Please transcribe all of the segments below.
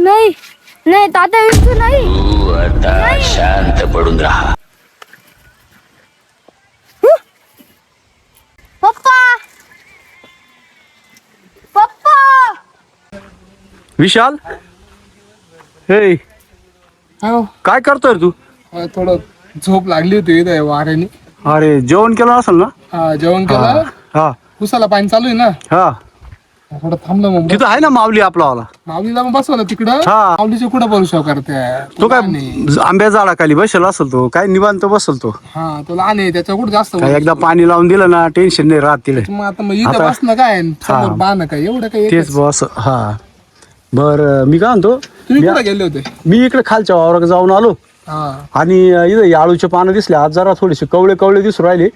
नाही नाही तात्या विंचू नाही. तू आता शांत पडून राहा. पप्पा पप्पा. विशाल, हे हो काय करतोय रे तू? थोडं झोप लागली होती इथं वाऱ्याने. अरे जेवण केलं असेल ना? हा जेवण केलं. हा उसाला पाणी चालू आहे ना, हा. थोडं थांबलं मग. तिथं आहे ना माऊली आपलावाला. माऊलीला मग बसवलं तिकडं. हा. माऊलीचे कुठं भरोसा करते. तो काय आंब्या झाडाखाली बसेल असेल, तो काय निवांत बसल तो. हा तो लहान आहे त्याच्या कुठं जास्त काय एकदा पाणी लावून दिलं ना टेन्शन नाही राहत तिला. मग आता मग इथं बसणं काय समोर बाण काय एवढं काय. तेच बस. हा बर, मी काय म्हणतो, तुम्ही कुठं गेले होते? मी इकडे खालच्या वावरात जाऊन आलो हा आणि इथं आळूचे पानं दिसले. आज जरा थोडेसे कवळे कवळे दिसू राहिले.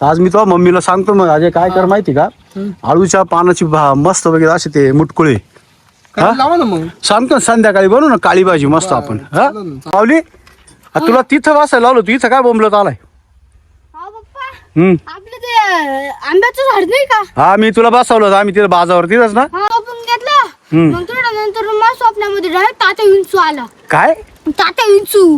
आज मी तो मम्मीला सांगतो, मग अजय काय कर माहिती का, आळूच्या पानाची मस्त वगैरे असे ते मुटकुळे काय लावा ना मग. सांगतो ना, संध्याकाळी बनवू ना काळी भाजी मस्त आपण. हा माऊली, तुला तिथं वाचायला लावलं, तू इथं काय बोंबलत आलाय? हा पप्पा, हम्म. आपलं ते आंब्याचं झाड नाही का? हा मी तुला बसवलं होतं, आम्ही तिथं बाजावर तिथंच ना. हा आपण घेतलं. मग थोड्या नंतर माझ्या स्वप्नामध्ये डायरेक्ट तात्या विंचू आला. काय तात्या विंचू.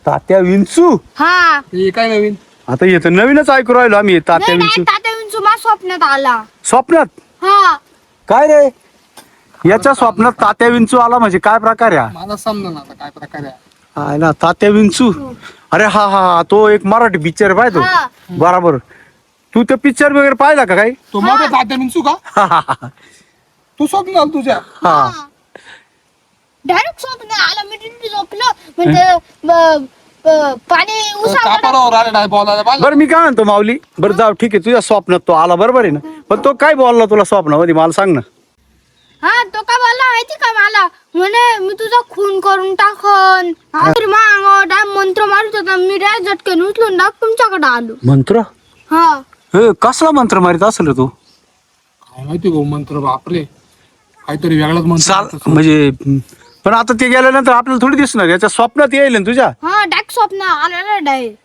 तात्या विंचू? हा हे काय नवीन? आता येतं नवीनच ऐकू राहिलो आम्ही, तात्या नाही विंचू. तात्या विंचू माझ्या स्वप्नात आला. स्वप्नात? हा काय रे, याच्या स्वप्नात तात्या विंचू आला म्हणजे काय प्रकार आहे? मला समजा ना आता काय प्रकार आहे. हा ना, तात्या विंचू. अरे हा हा हा, तो एक मराठी पिक्चर पाहिजे हा. बरोबर. तू ते पिक्चर वगैरे पाहिला का काही? तो मोठा तात्या मिंचू का? तू स्वप्न आलं तुझ्या? हा. डायरेक्ट स्वप्न आला. मी तिथे झोपलो म्हणजे पाणी उसावर कापडावर आले नाही बोलायला पाहिजे. बरं मी काय म्हणतो माऊली, बरं जाऊ ठीक आहे, तुझ्या स्वप्नात तो आला बरोबर आहे ना, पण तो काय बोलला तुला स्वप्नामध्ये मला सांग ना. हा तो काय बोलला माहिती का मला, म्हणे मी तुझा खून करून टाकन. मंत्र मारत होता. मी डायरेक्ट झटकन उचलून डाक तुमच्याकडे आलो. मंत्र? हा कसला मंत्र मारित असेल रे तू? काय माहिती भाऊ मंत्र, बापरे काहीतरी वेगळाच मंत्र. म्हणजे पण आता ते गेल्यानंतर आपल्याला थोडी दिसणार, याच्या स्वप्नात येईल ना तुझ्या. हा डायरेक्ट स्वप्न आलेला डायरेक्ट.